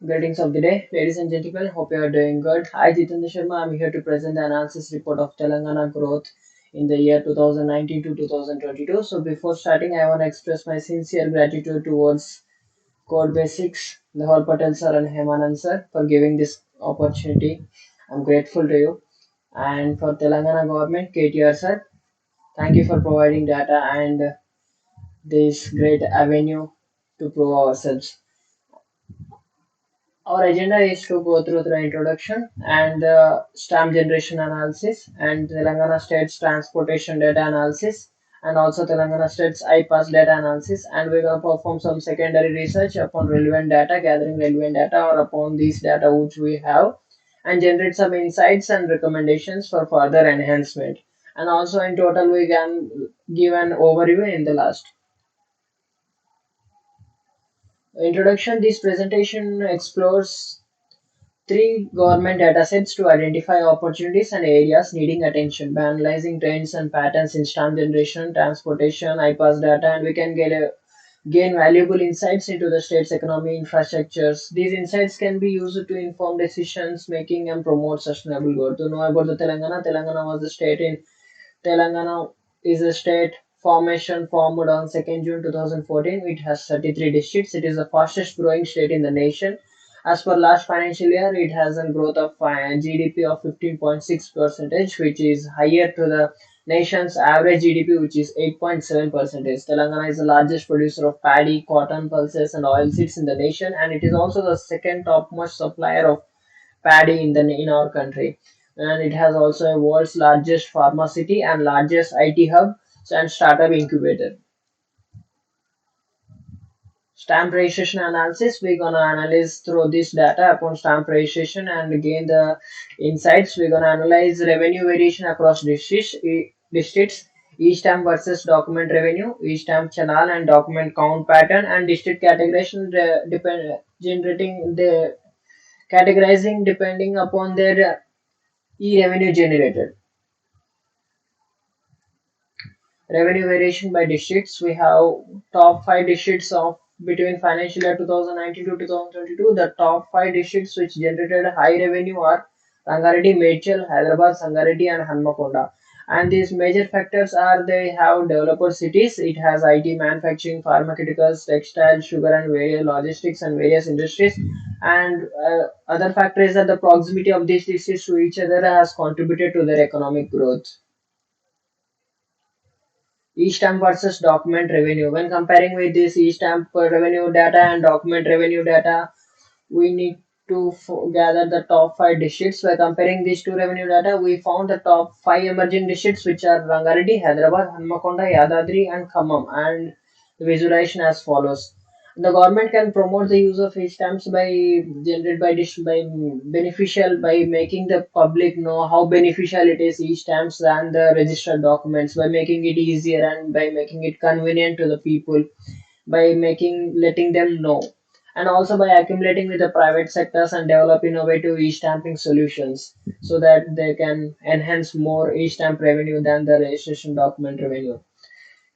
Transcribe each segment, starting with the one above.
Greetings of the day, ladies and gentlemen. Hope you are doing good. Hi, Jitendra Sharma. I'm here to present the analysis report of Telangana growth in the year 2019 to 2022. So, before starting, I want to express my sincere gratitude towards Code Basics, the whole Patel sir and Hemanand sir for giving this opportunity. I'm grateful to you. And for Telangana government, KTR sir, thank you for providing data and this great avenue to prove ourselves. Our agenda is to go through the introduction and the stamp generation analysis and Telangana State's transportation data analysis and also Telangana State's IPASS data analysis, and we're going to perform some secondary research upon relevant data, gathering relevant data or upon these data which we have, and generate some insights and recommendations for further enhancement. And also in total we can give an overview in the last. Introduction. This presentation explores three government datasets to identify opportunities and areas needing attention by analyzing trends and patterns in stamp generation, transportation, IPAS data, and we can gain valuable insights into the state's economy infrastructures. These insights can be used to inform decisions making and promote sustainable growth. To know about the Telangana, Telangana was the state in Telangana is a state formation formed on 2nd June 2014. It has 33 districts. It is the fastest growing state in the nation. As per last financial year, it has a growth of GDP of 15.6 percentage, which is higher to the nation's average GDP, which is 8.7 percentage. Telangana is the largest producer of paddy, cotton, pulses, and oilseeds in the nation, and it is also the second topmost supplier of paddy in our country, and it has also a world's largest pharma city and largest IT hub and startup incubator. Stamp registration analysis, we're gonna analyze through this data upon stamp registration and gain the insights. We're gonna analyze revenue variation across districts, e-stamp versus document revenue, e-stamp channel and document count pattern, and district categorization generating the categorizing depending upon their e-revenue generated. Revenue variation by districts. We have top five districts of between financial year 2019 to 2022. The top five districts which generated high revenue are Rangareddy, Medchal, Hyderabad, Sangareddy, and Hanmakonda. And these major factors are they have developer cities. It has IT, manufacturing, pharmaceuticals, textile, sugar, and various logistics and various industries. And other factor is that the proximity of these districts to each other has contributed to their economic growth. E-stamp versus document revenue. When comparing with this e-stamp revenue data and document revenue data, we need to gather the top five districts. By comparing these two revenue data, we found the top five emerging districts, which are Rangareddy, Hyderabad, Hanmakonda, Yadadri, and Khammam. And the visualization as follows. The government can promote the use of e-stamps by generated by beneficial by making the public know how beneficial it is e-stamps and the registered documents, by making it easier and by making it convenient to the people, by making letting them know, and also by accumulating with the private sectors and develop innovative e-stamping solutions so that they can enhance more e-stamp revenue than the registration document revenue.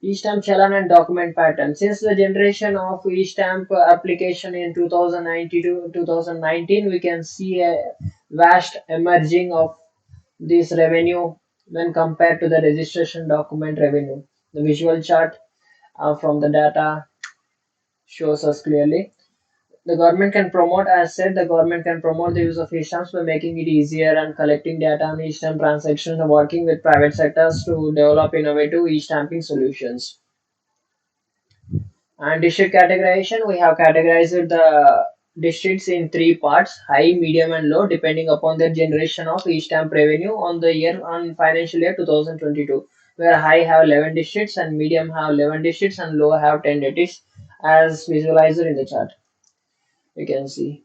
E-stamp challan and document pattern. Since the generation of e-stamp application in 2019 to 2019, we can see a vast emerging of this revenue when compared to the registration document revenue. The visual chart from the data shows us clearly. The government can promote, as said, the government can promote the use of e-stamps by making it easier and collecting data on e-stamp transactions and working with private sectors to develop innovative e-stamping solutions. And district categorization, we have categorized the districts in three parts: high, medium, and low, depending upon their generation of e-stamp revenue on financial year 2022. Where high have 11 districts, and medium have 11 districts, and low have 10 districts, as visualized in the chart. You can see.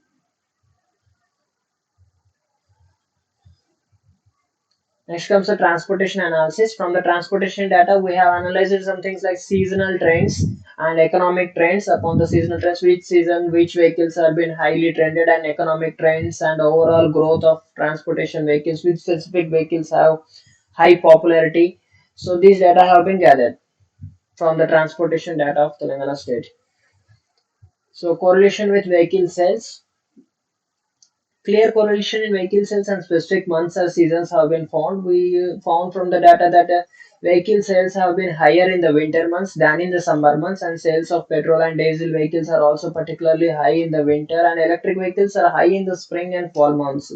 Next comes the transportation analysis. From the transportation data, we have analyzed some things like seasonal trends and economic trends. Upon the seasonal trends, which season which vehicles have been highly trended, and economic trends and overall growth of transportation vehicles, which specific vehicles have high popularity. So these data have been gathered from the transportation data of Telangana state. So correlation with vehicle sales. Clear correlation in vehicle sales and specific months or seasons have been found. We found from the data that vehicle sales have been higher in the winter months than in the summer months, and sales of petrol and diesel vehicles are also particularly high in the winter, and electric vehicles are high in the spring and fall months.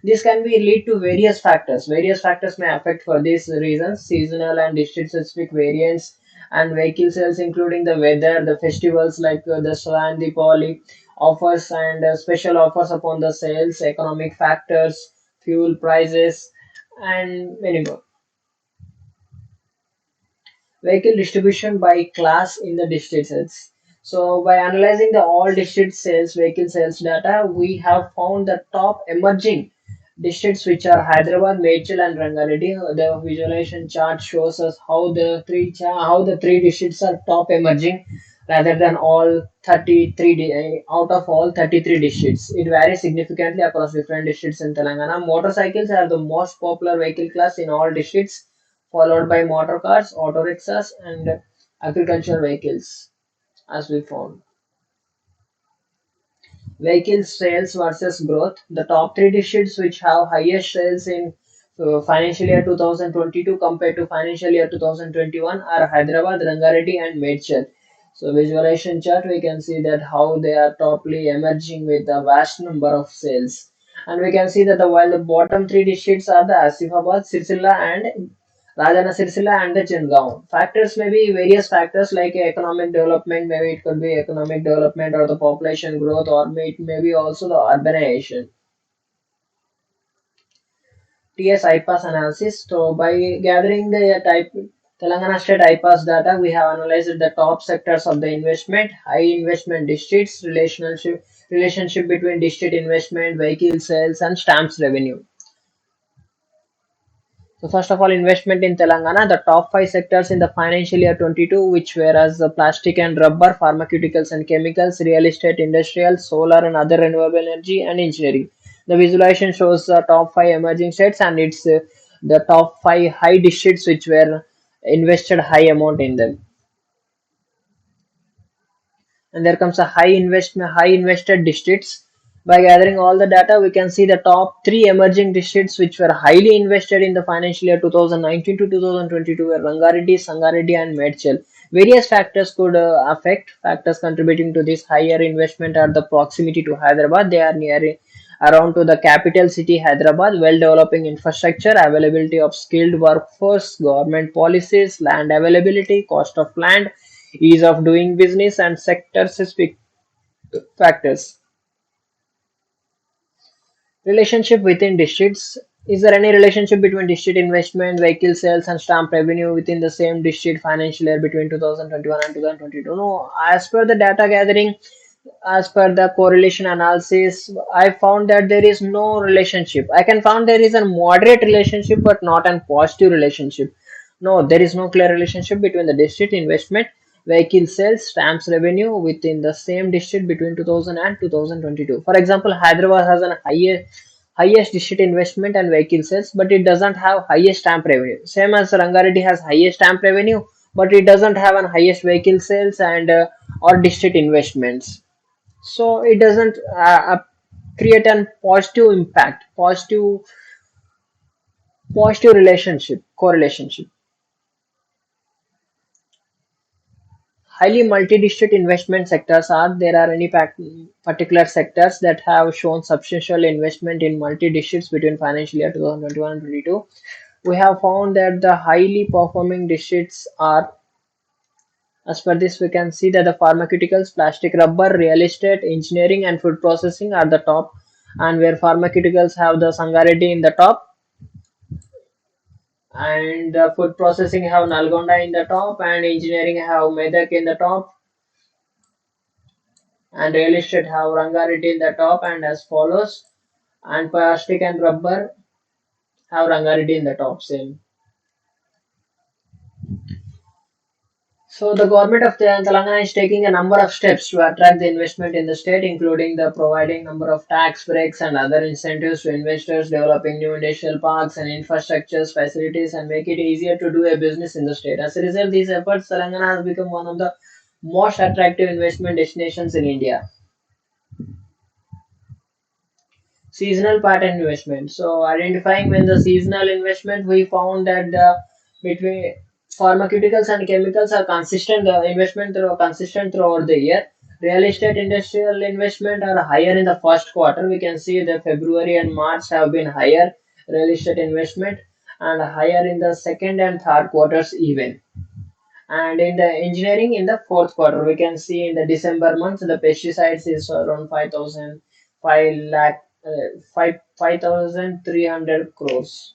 This can be lead to various factors. Various factors may affect for these reasons: seasonal and district-specific variants, and vehicle sales, including the weather, the festivals like the Swan, Diwali, offers and special offers upon the sales, economic factors, fuel prices, and many more. Vehicle distribution by class in the district sales. So by analyzing the all district sales vehicle sales data, we have found the top emerging districts which are Hyderabad, Medchal, and Rangareddy. The visualization chart shows us how the three districts are top emerging rather than all 33 out of all 33 districts. It varies significantly across different districts in Telangana. Motorcycles are the most popular vehicle class in all districts, followed by motor cars, auto rickshaws, and agricultural vehicles, as we found. Vehicle sales versus growth. The top three districts which have highest sales in financial year 2022 compared to financial year 2021 are Hyderabad, Rangareddy, and Medchal. So visualization chart, we can see that how they are toply emerging with a vast number of sales. And we can see that while the bottom three districts are the Asifabad, Sirsila, and Rajana Sirsila and the Chingaon. Factors may be various factors like economic development, maybe it could be economic development or the population growth, or it may be also the urbanization. Ts-Ipass analysis. So by gathering the type Telangana state IPAS data, we have analyzed the top sectors of the investment, high investment districts, relationship between district investment, vehicle sales, and stamps revenue. So first of all, investment in Telangana, the top five sectors in the financial year 22, which were as the plastic and rubber, pharmaceuticals and chemicals, real estate, industrial, solar and other renewable energy, and engineering. The visualization shows the top five emerging states, and it's the top five high districts which were invested high amount in them. And there comes a high invested districts. By gathering all the data, we can see the top three emerging districts which were highly invested in the financial year 2019 to 2022 were Rangareddy, Sangareddy, and Medchal. Various factors could affect factors contributing to this higher investment are the proximity to Hyderabad. They are near around to the capital city Hyderabad, well developing infrastructure, availability of skilled workforce, government policies, land availability, cost of land, ease of doing business, and sector specific factors. Relationship within districts. Is there any relationship between district investment, vehicle sales, and stamp revenue within the same district financial year between 2021 and 2022? No. As per the data gathering, as per the correlation analysis, I found that there is no relationship. I can found there is a moderate relationship, but not a positive relationship. No, there is no clear relationship between the district investment, vehicle sales, stamps revenue within the same district between 2000 and 2022. For example, Hyderabad has an highest district investment and vehicle sales, but it doesn't have highest stamp revenue. Same as Rangareddy has highest stamp revenue, but it doesn't have an highest vehicle sales and or district investments. So it doesn't create a positive impact, positive relationship, correlationship. Highly multi-district investment sectors are there are any particular sectors that have shown substantial investment in multi-districts between financial year 2021 and 22. We have found that the highly performing districts are, as per this we can see that the pharmaceuticals, plastic rubber, real estate, engineering, and food processing are the top, and where pharmaceuticals have the Sangareddy in the top, and food processing have Nalgonda in the top, and engineering have Medak in the top, and real estate have Rangareddy in the top, and as follows, and plastic and rubber have Rangareddy in the top same. So the government of Telangana is taking a number of steps to attract the investment in the state, including the providing number of tax breaks and other incentives to investors, developing new industrial parks and infrastructures, facilities, and make it easier to do a business in the state. As a result, these efforts, Telangana has become one of the most attractive investment destinations in India. Seasonal pattern investment. So identifying when the seasonal investment, we found that the between pharmaceuticals and chemicals are consistent. The investment through consistent throughout the year. Real estate industrial investment are higher in the first quarter. We can see that February and March have been higher real estate investment and higher in the second and third quarters even. And in the engineering in the fourth quarter, we can see in the December month the pesticides is around 5,000, 5 lakh, 5,300 crores.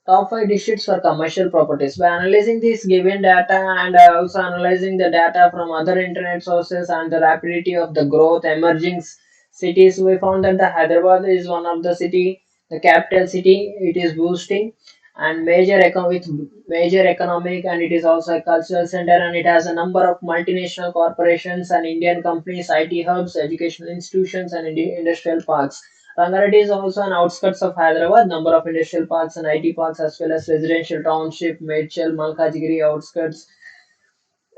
Top 5 digits for commercial properties. By analyzing this given data and also analyzing the data from other internet sources and the rapidity of the growth emerging cities, we found that the Hyderabad is one of the city, the capital city. It is boosting and with major economic, and it is also a cultural center, and it has a number of multinational corporations and Indian companies, IT hubs, educational institutions, and industrial parks. Rangareddy is also an outskirts of Hyderabad. Number of industrial parks and IT parks as well as residential township, Medchal, Malkajgiri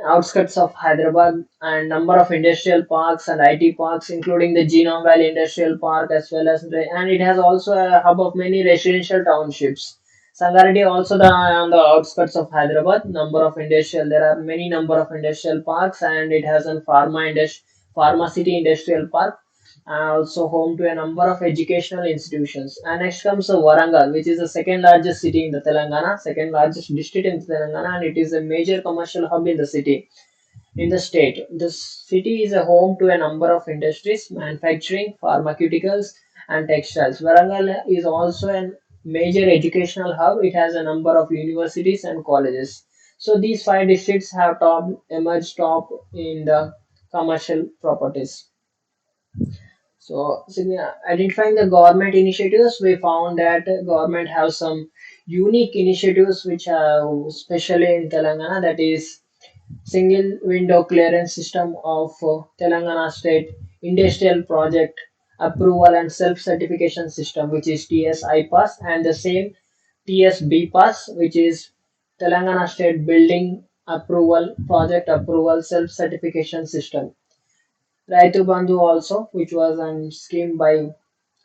outskirts of Hyderabad, and number of industrial parks and IT parks, including the Genome Valley Industrial Park as well as and it has also a hub of many residential townships. Sangareddy also on the outskirts of Hyderabad. Number of industrial There are many number of industrial parks, and it has a pharma city industrial park, and also home to a number of educational institutions. And next comes Warangal, which is the second largest city in the Telangana, second largest district in Telangana, and it is a major commercial hub in the city, in the state. The city is a home to a number of industries, manufacturing, pharmaceuticals, and textiles. Warangal is also a major educational hub. It has a number of universities and colleges. So these five districts have emerged top in the commercial properties. So, identifying the government initiatives, we found that government have some unique initiatives which are especially in Telangana, that is single window clearance system of Telangana state industrial project approval and self certification system, which is Ts-Ipass, and the same Ts-Bpass, which is Telangana state building approval project approval self certification system. Raitu Bandhu also, which was a scheme by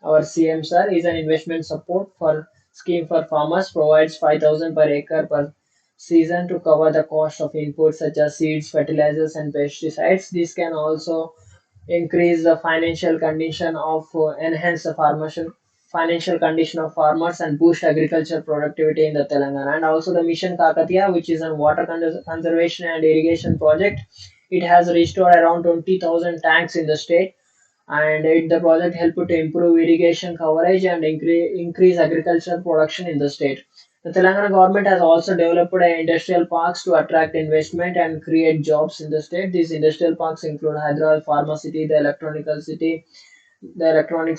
our CM sir, is an investment support for scheme for farmers, provides 5,000 per acre per season to cover the cost of inputs such as seeds, fertilizers, and pesticides. This can also increase the enhance the financial condition of farmers and boost agriculture productivity in the Telangana. And also the Mission Kakatiya, which is a water conservation and irrigation project. It has restored around 20,000 tanks in the state, and the project helped to improve irrigation coverage and increase agricultural production in the state. The Telangana government has also developed industrial parks to attract investment and create jobs in the state. These industrial parks include Hyderabad Pharma City, the Electronic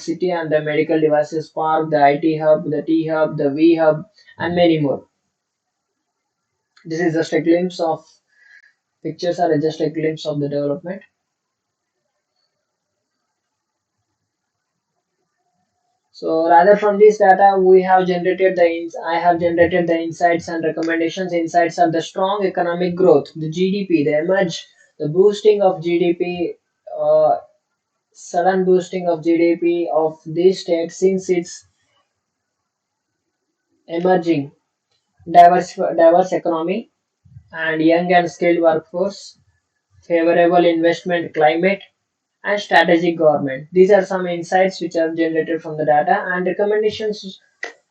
City, and the Medical Devices Park, the IT Hub, the T Hub, the V Hub, and many more. This is just a glimpse of pictures are just a glimpse of the development. So rather from this data, I have generated the insights and recommendations. Insights are the strong economic growth, the GDP, the emerge, the boosting of GDP, sudden boosting of GDP of this state since it's emerging, diverse economy, and young and skilled workforce, favorable investment climate, and strategic government. These are some insights which are generated from the data, and recommendations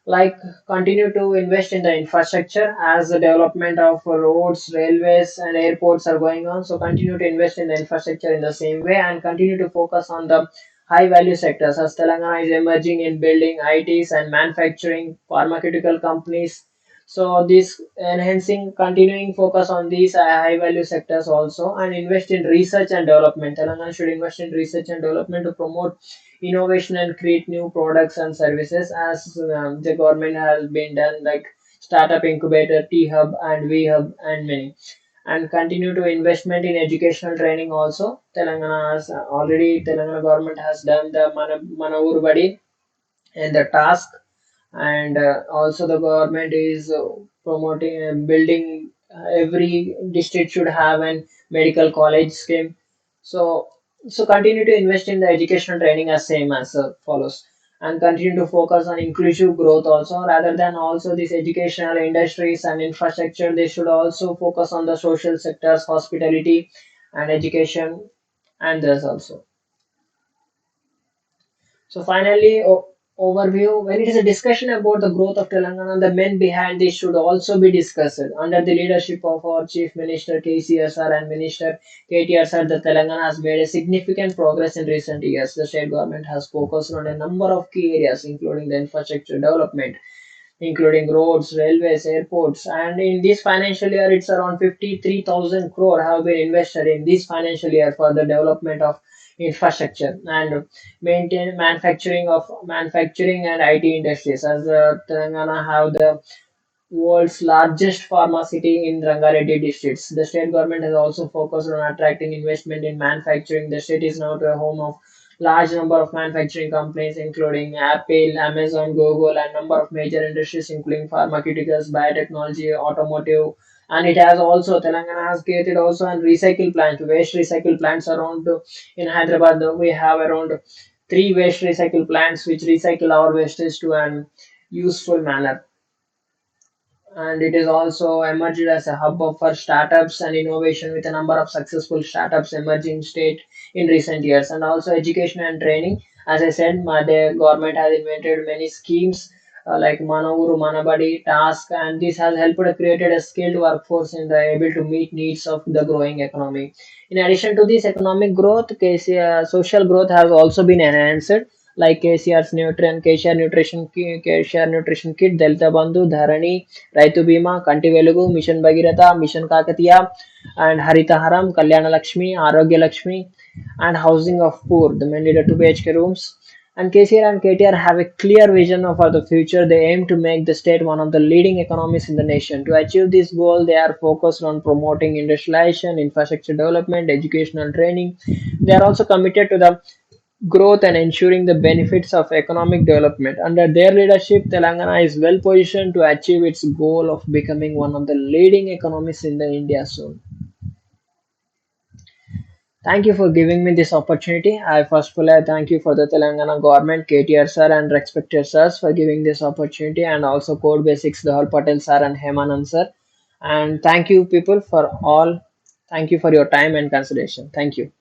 like continue to invest in the infrastructure as the development of roads, railways, and airports are going on. So continue to invest in the infrastructure in the same way, and continue to focus on the high value sectors as Telangana is emerging in building ITs and manufacturing pharmaceutical companies. So this enhancing continuing focus on these high value sectors also, and invest in research and development. Telangana should invest in research and development to promote innovation and create new products and services as the government has been done, like startup incubator, T Hub, and V Hub, and many. And continue to investment in educational training also. Telangana government has done the Manavur Badi and the task, and also the government is promoting building every district should have an medical college scheme. So So continue to invest in the educational training as same as follows, and continue to focus on inclusive growth also, rather than also these educational industries and infrastructure. They should also focus on the social sectors, hospitality, and education, and this also. So finally, overview. When it is a discussion about the growth of Telangana, the men behind this should also be discussed. Under the leadership of our Chief Minister KCR sir and Minister KTR sir, the Telangana has made a significant progress in recent years. The state government has focused on a number of key areas, including the infrastructure development, including roads, railways, airports. And in this financial year, it's around 53,000 crore have been invested in this financial year for the development of infrastructure and maintain manufacturing and IT industries. As Telangana have the world's largest pharma city in Rangareddy districts. The state government has also focused on attracting investment in manufacturing. The state is now the home of large number of manufacturing companies including Apple, Amazon, Google, and number of major industries including pharmaceuticals, biotechnology, automotive. And it has also Telangana has created also and recycle plants, waste recycle plants around in Hyderabad. We have around three waste recycle plants which recycle our wastage to an useful manner, and it is also emerged as a hub for startups and innovation with a number of successful startups emerging state in recent years. And also education and training, as I said, the government has invented many schemes like Manavuru Manabadi task, and this has helped created a skilled workforce and they able to meet needs of the growing economy. In addition to this economic growth, social growth has also been enhanced, like KCR nutrition kit, Delta Bandhu, Dharani, Rythu Bima, Kanti Velugu, mission Bhagiratha, mission Kakatiya, and Haritaharam, Kalyana Lakshmi, Arogya Lakshmi, and housing of poor, the mandated 2 BHK rooms. And KCR and KTR have a clear vision for the future. They aim to make the state one of the leading economies in the nation. To achieve this goal, they are focused on promoting industrialization, infrastructure development, educational training. They are also committed to the growth and ensuring the benefits of economic development. Under their leadership, Telangana is well positioned to achieve its goal of becoming one of the leading economies in the India soon. Thank you for giving me this opportunity. I first of all I thank you for the Telangana government, KTR sir and respected sirs for giving this opportunity, and also Code Basics, Dahal Patel sir and Hemanand sir. And thank you people for all. Thank you for your time and consideration. Thank you.